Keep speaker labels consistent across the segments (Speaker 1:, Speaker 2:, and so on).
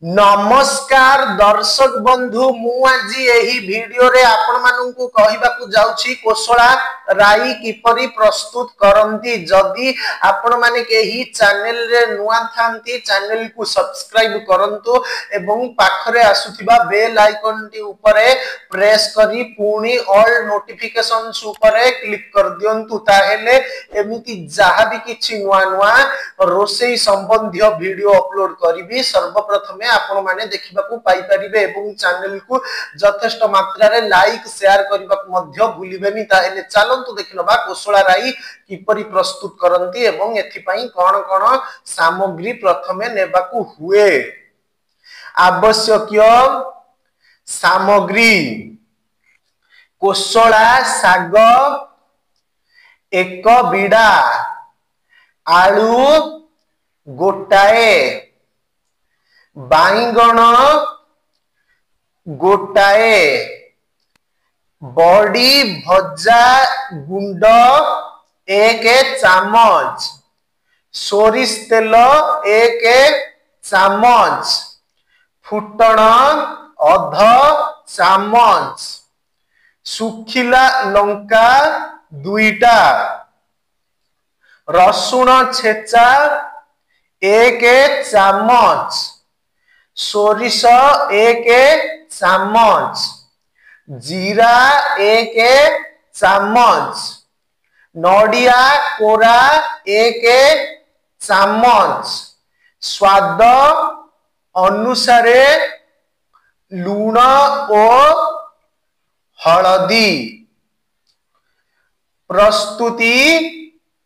Speaker 1: नमस्कार दर्शक बंधु मु आज यही वीडियो रे आपण मानू कहवाकू जाउछि कोसला राई किपरि प्रस्तुत करंती। जदि आपण माने केही चैनल रे नुआ थांती चैनल को सब्सक्राइब करंतु एवं पाखरे आसुथिबा बेल आइकन टी ऊपरे प्रेस करी पुणी ऑल नोटिफिकेशंस ऊपरे क्लिक कर दियंतु। ताहेले एमिति जहा भी किछि नुआ नुआ रोसेई संबंधी वीडियो अपलोड करिवि सर्वप्रथमे आपण माने देखिबाकू पाई परिबे एवं चैनल को यथेष्ट मात्रा रे लाइक शेयर करबाकू मध्य भूलिबेनी। ताहेले चलंतु देखिनबा कोसला राई किपरि प्रस्तुत करंती एवं एथि पई कोन कोन सामग्री प्रथमे नेबाकू हुए। आवश्यक सामग्री कोसला साग एक बिडा आलू गोटाए बाइगण गोटाए बड़ी भजा गुंड 1 चामच सोरिष तेल 1 चामच फुटण अध चामच सुखिला लंका 2टा रसुण छेचा 1 चामच सोरिष 1 चामच जीरा 1 चामच नडिया कोरा 1 चामच स्वाद अनुसारे लूण और हलदी। प्रस्तुति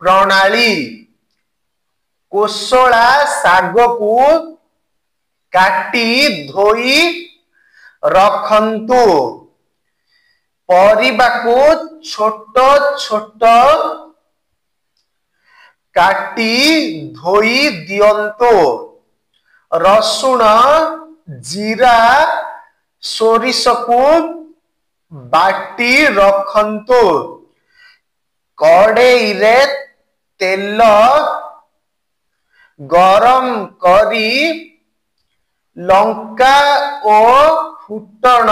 Speaker 1: प्रणाली कोसला साग को काटी धोई रखंतु परिबा को छोट छोट काटी धोई दियंतु रसुण जीरा सोरिष को बाटी रखंतु कड़ेई रे तेल गरम करी लंका और फुटण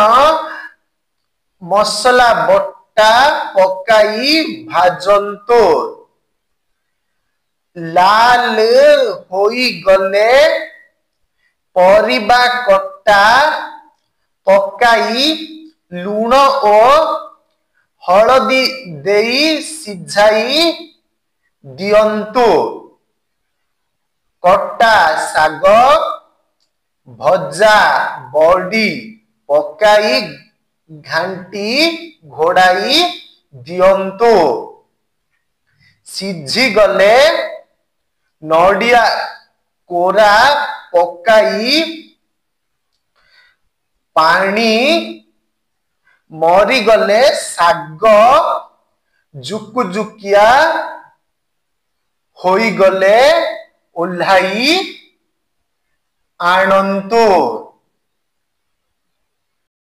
Speaker 1: मसला बट्टा पकाई भाजंतु लाल होई गले परिबा कट्टा पकाई लूण और हलदी देई सिझाई दियंतु कट्टा साग भजा बड़ी पकाई घांटी घोड़ाई दियंतु सिझी गले नडिया कोरा पकाई पानी मरी गले साग जुकुजुकिया होई गले ओल्हाई आणंतु।